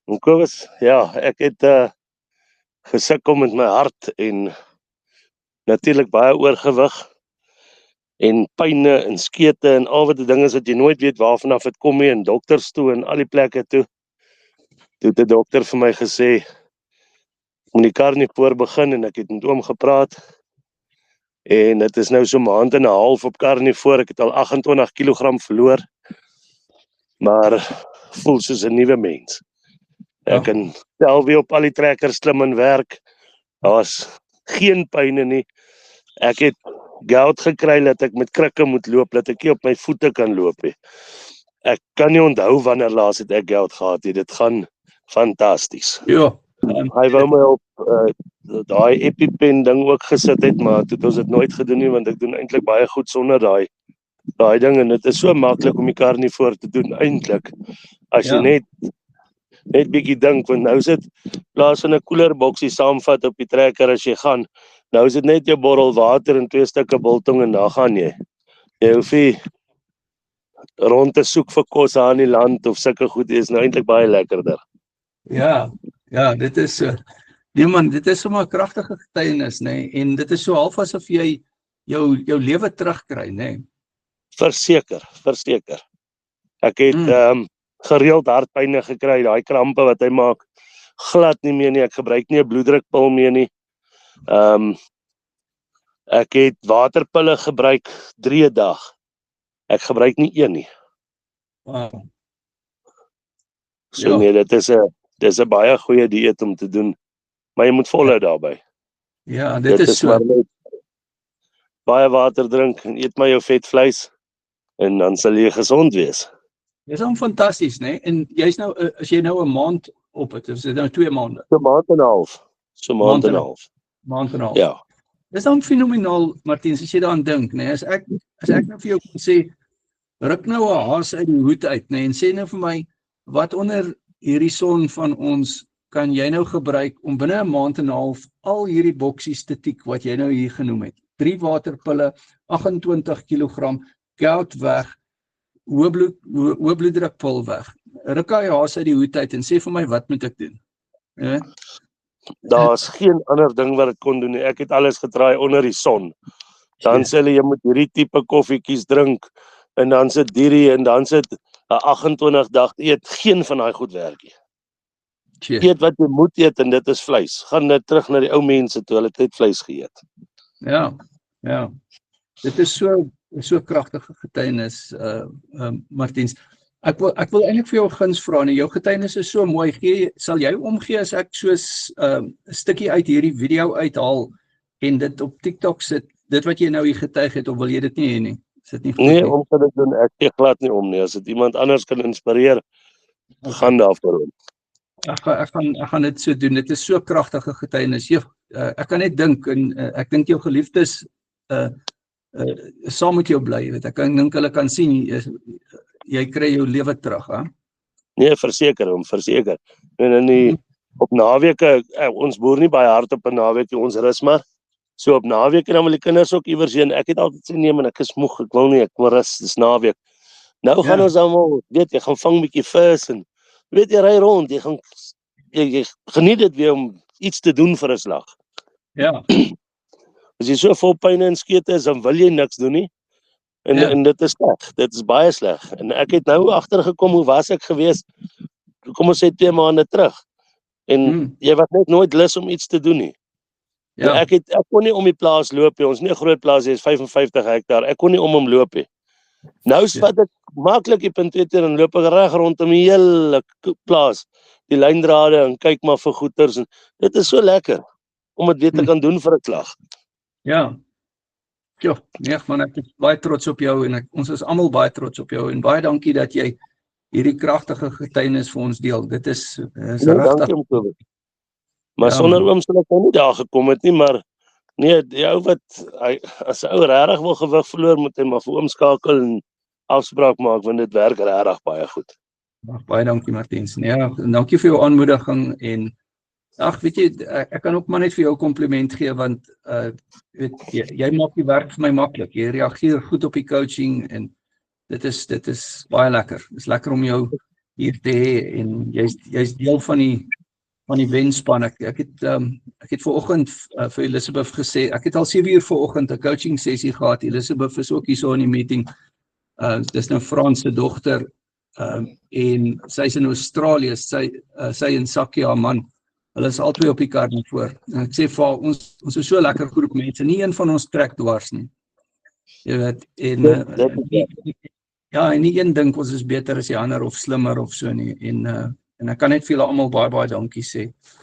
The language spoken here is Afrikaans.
En Kobus, ja, ek het gesukkel met my hart en natuurlik baie oorgewig en pyne en skete en al wat die ding is wat jy nooit weet waarvan af dit kom nie, en dokters toe en al die plekke toe. Toe het die dokter vir my gesê, moet die karnivoor begin, en ek het met oom gepraat. En dit is nou so 'n maand en 'n half op karnivoor. Ek het al 28 kg verloor. Maar voel soos 'n nuwe mens. Ek kan tel weer op al die trekkers klim en werk. Daar's geen pyne nie. Ek het geld gekry dat ek met krikke moet loop, dat ek nie op my voete kan loop nie. Ek kan nie onthou wanneer laas het ek geld gehad het. Dit gaan fantasties. Ja. Hy wou my op daai EpiPen ding ook gesit het, maar toe het ons dit nooit gedoen nie, want ek doen eintlik baie goed sonder daai ding, en dit is so maklik om die karnivoor te doen eintlik. As jy net bietjie dink, want nou sit plaas van 'n koelerboksie saamvat op die trekker as jy gaan. Nou is dit net jou bottel water en 2 stukke biltong en daar gaan jy. Jy hoef nie rond te soek vir kos aan die land of sulke goed, is nou eintlik baie lekkerder. Ja, dit is so. Nee man, dit is sommer 'n kragtige getuienis, nê, en dit is so half asof jy jou lewe terugkry, nê. Verseker. Ek het gereeld hartpyne gekry, daai krampe wat hy maak, glad nie meer nie. Ek gebruik nie 'n bloeddrukpil meer nie. Ek het waterpille gebruik 3 dag. Ek gebruik nie 1 nie. Wow. So nee, dit is 'n baie goeie dieet om te doen, maar jy moet volhou daarbey. Ja, dit is so. Baie water drink en eet maar jou vetvleis en dan sal jy gesond wees. Dis dan fantasties, né? En jy's nou as jy nou 'n maand op het, is dit nou 2 maande. So 'n maand en 'n half. Maand en 'n half. Ja. Dis dan fenomenaal, Martiens, as jy daaraan dink, né? As ek nou vir jou kon sê, ruk nou 'n haas uit die hoed uit, né? En sê nou vir my, wat onder hierdie son van ons kan jy nou gebruik om binne 'n maand en 'n half al hierdie boksies te tik wat jy nou hier genoem het. 3 waterpille, 28 kg, goud weg, hoë bloeddrukpil weg. Ruk hy haas uit die hoed uit en sê vir my, wat moet ek doen? Daar's geen ander ding wat dit kon doen nie. Ek het alles getraai onder die son. Dan sê hulle jy moet hierdie tipe koffietjies drink en dan sit hierdie en dan sit 'n 28 dag eet, geen van daai goed werk nie. Eet wat jy moet eet en dit is vleis. Gaan net terug na die ou mense toe, hulle het net vleis geëet. Ja. Dit is so kragtige getuienis, Martiens. Ek wil eintlik vir jou 'n guns vra, en jou getuienis is so mooi. Sal jy omgee as ek soos 'n stukkie uit hierdie video uithaal en dit op TikTok sit, dit wat jy nou hier getuig het, of wil jy dit nie hê nie? Is dit nie goed nie? Nee, om te dit doen, ek gee glad nie om nie. As dit iemand anders kan inspireer, gaan daarvoor om. Ek gaan dit so doen. Dit is so kragtige getuienis. Ek kan net dink, en ek dink jou geliefdes saam met jou bly, weet ek dink hulle kan sien jy kry jou lewe terug, hè? Nee, verseker. En op naweke, ons boer nie baie hard op 'n naweek, ons rus maar. So op naweke dan wil die kinders ook iewers heen. Ek het altyd sê nee, man, ek is moeg, ek wil rus, dis naweek. Nou gaan ons almal, weet jy, gaan vang 'n bietjie vis en weet jy, ry rond, jy geniet dit weer om iets te doen vir 'n slag. Ja. As jy so vol pyne en skete is, dan wil jy niks doen nie. En dit is sleg, dit is baie sleg. En ek het nou agtergekom hoe was ek gewees, kom ons sê 2 maande terug. En jy was net nooit lus om iets te doen nie. Ja. Ek kon nie om die plaas loop nie. Ons nie 'n groot plaas, is 55 hektaar. Ek kon nie om hom loop nie. Nou vat ek maklik die punteter en loop ek reg rondom die hele plaas, die lyndrade, en kyk maar vir goeters, en dit is so lekker om dit weer te kan doen vir 'n slag. Ja. Nee man, ek is baie trots op jou, en ons is almal baie trots op jou, en baie dankie dat jy hierdie kragtige getuienis vir ons deel. Dit is regtig. Maar sonder oom sal ek nie daar gekom het nie, maar nee, die ou as 'n ou regtig wil gewig verloor, moet hy maar vir oom skakel en afspraak maak, want dit werk regtig baie goed. Baie dankie, Martiens. Ja, dankie vir jou aanmoediging, en weet jy, ek kan ook maar net vir jou kompliment gee, want jy maak die werk vir my maklik. Jy reageer goed op die coaching, en dit is baie lekker. Dit is lekker om jou hier te hê en jy's deel van die wenspan. Ek het vanoggend vir Elisabeth gesê, ek het al 7 uur vanoggend 'n coaching sessie gehad. Elisabeth is ook hier so in die meeting. Dis nou Frans se dogter en sy's in Australië, sy en Sakie, haar man. Hulle is albei op die Karnivoor. En ek sê vir haar, ons is so 'n lekker groep mense. Nie een van ons trek dwars nie. Jy weet, en en nie een dink ons is beter as die ander of slimmer of so nie. En ek kan net vir julle almal baie dankie sê.